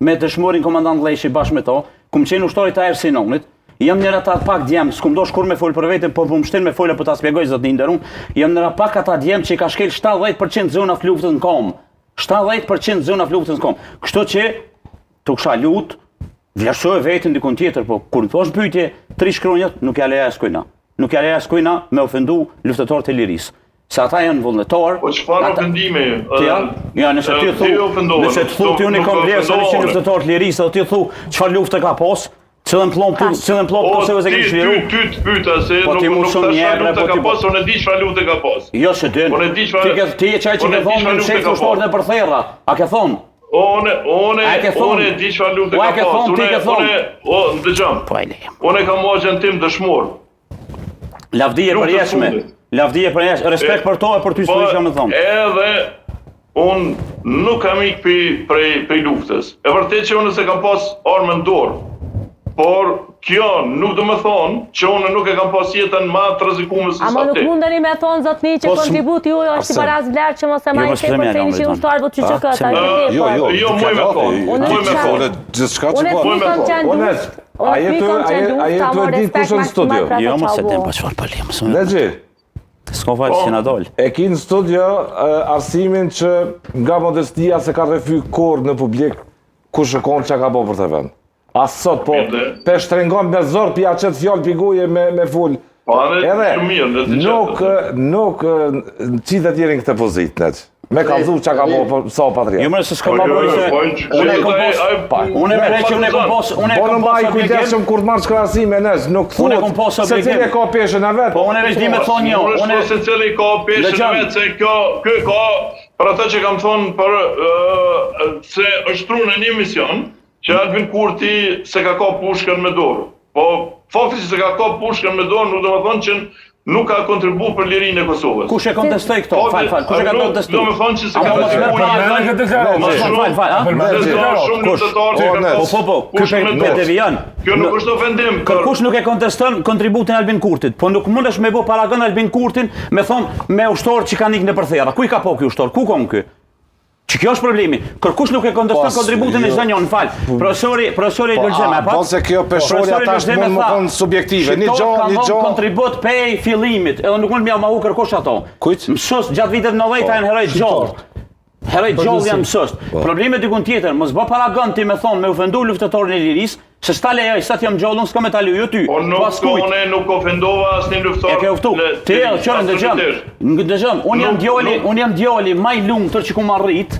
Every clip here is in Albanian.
me dëshmorin komandant Lleshi bashkë me to, kum qenë ushtari të Ersinonit, jam njëra ta pak djem, s'kum do shkur me fol për veten, po më shtin me fola po ta shpjegoj zot i nderuar, jam njëra pak ata djem që ka shkel 70% zona të luftës në kom. 70% zona të luftës në kom. Kështu që tu kisha lut, vlerësoj veten dikon tjetër, po kur thosh pyetje, 3 shkronjat nuk ja leja skojna. Nuk ja leja skojna me ofendu luftëtorët e lirisë. Se ata janë vullnetar. Po çfarë ofendimi? Ja, nëse ti thu ti unë kam vlerë se janë luftëtorë të lirisë, ti thu çfarë lufte ka pas? Cilën plot Kosovës e ke liru? Ty të pyeta se nuk ka ka pas, unë e di çfarë lufte ka pas. Jo se din. Ti e çaj që ke thonë në shef ushtarët e përtherra. A ke thonë? Unë e di çfarë lufte ka pas. Dëgjom. Unë kam moshën tim dëshmor. Lavdije përjeshme, respekt për to e për ty s'po isha më thonë. Edhe unë nuk kam ik prej luftës. E vërtet që unë se kam pas armën dorë. Por kjo nuk do më thonë që unë nuk e kam pas jetën ma të rrezikuar se sa ti. Ama nuk mundeni me thonë zotni që kontributi juaj është si baraz vlerë që mos e marrë tepër se një ushtar do të çka. Jo, muj me thonë. A jetu e di kush në studio? Jo, mos e dem pa çfarë palim. Lexhi. S'ka fal që na dol. E ki në studio arsimin që nga modestia se ka rrefy kurrë në publik kush shkon çka ka bërë për të vend. As sot po pe shtrengon me zor pi açet fjalë piguje me ful. Edhe nuk qitë tjerë në këtë pozitë net. Me kallzu çka ka bërë sa patriot. Jo më se s'ka bërë se unë e kam pas kujdesëm kur të marrësh krahasime nes, nuk thuhet se cili ka peshën e vet. Po unë veç di me thonë jo, unë se cili ka peshën e vet se kjo ka për atë që kam thonë për se është trunë në një mision që Albin Kurti se ka pushkën me dorë. Po fakti që se ka pushkën me dorë nuk do të thonë që nuk ka kontribuar për lirinë e Kosovës. Kush e kontestoi këto? Fal. Kush e ka kontestuar? Do të thonë që se ka Kjo nuk është ofendim. Kush nuk e konteston kontributin e Albin Kurtit, po nuk mundesh me bë paragon Albin Kurtin me thonë me ushtor që kanë ikë në përtherra. Ku i ka po ky ushtor? Ku kon ky? Që kjo është problemi. Kërkush nuk e konteston kontributin e Zanjon, fal. Profesori Lulxhema, po se kjo peshori atash mund më kon subjektive. Një gjë kontribut pej fillimit, edhe nuk mund më u kërkosh ato. Mësos gjatë vitet 90 janë heroj gjallë. Heroj gjallë janë mësos. Problemi dikun tjetër, mos bë paragon ti me thon me ofendu luftëtorin e lirisë, se sta lejoj sa ti jam gjallë, s'ka me ta lejo ty. Po nuk ofendova asnjë luftor. E ke uftu. Ti dëgjom, unë jam djali më i lumtur që ku më arrit,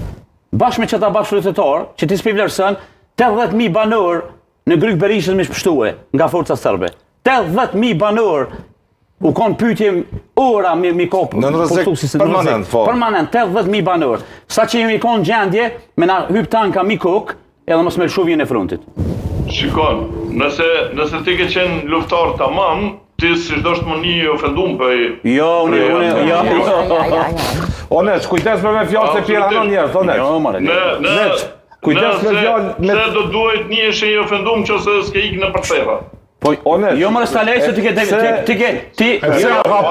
bashkë me çata bashkëluftetor, që ti s'pi vlerëson 80.000 banor në Gryk Berishës më shpështue nga forca serbe. 80.000 banor u kon pyetje ora mi kop permanent, po. Permanent 80.000 banor. Sa që jemi kon gjendje me na hyp tanka mi kok, edhe mos më lshuvjen e frontit. Shikon, nëse ti ke qenë luftar tamam, ti si çdo të më një ofendum për... Jo, Oneç, kujdes me fjalë se pjera në njerëz, Oneç. Kujdes me fjalë... Se do duhet një e ofendum që se s'ke ikë në përtherra. Jo më resta lej se ti ka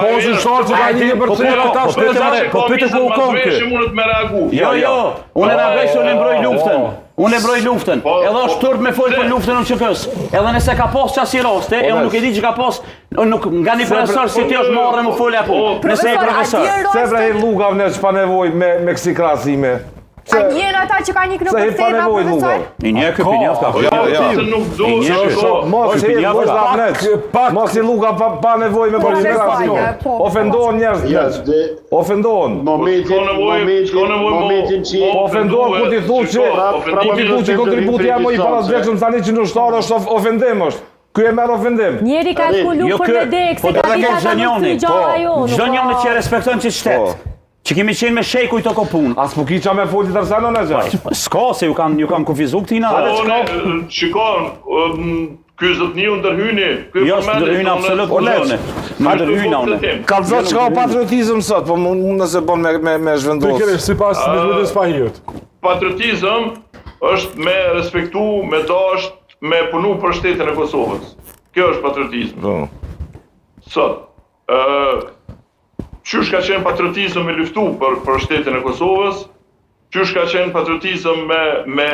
poshtë shorë që ka një përtherra tash. Po pyte ku u kon kë. Jo, unë reagoj se unë mbroj luftën. Unë e mbroj luftën. Edhe është turp me fol për luftën në QK-s. Edhe nëse ka pas çasi raste, e unë nuk e di që ka pas, nuk nga një profesor si ti është marrë më fol apo. Nëse e profesor. Se vraj Lugav ne ç'pa nevojë me kësi krahasime. A njëra ata që ka një kënë përtherra, profesor? Një këpi njëftë ka. Mos i Luga pa nevoj me përgjërasime. Ofendohen njerëz. Ofendohen. Ofendohen ku ti thu që kontributi jam i palasveshëm tani që në ushtarë është ofendim është. Ky e merr ofendim. Njeri ka shkulu për me dekë, se ka pita ta nuk të gjara jo. Çdo njëri që respekton që shtet. Që kemi qenë me shejku i toko punë. As po kiqa me folti tërsa në gjë. S'ka se ju kam kufizu këtina. Shikon, ky zotniu ndërhyni. Jo, ndërhyni absolut po lene. Ma ndërhyna une. Kallëzot që ka patriotizëm sot, po mund nëse bon me zhvendos. Të kërë, si pas në zhvendos pahirët. Patriotizëm është me respektu, me dasht, me punu për shtetin e Kosovës. Kjo është patriotizëm. Sot. Qysh ka qenë patriotizëm me luftu për shtetin e Kosovës, qysh ka qenë patriotizëm me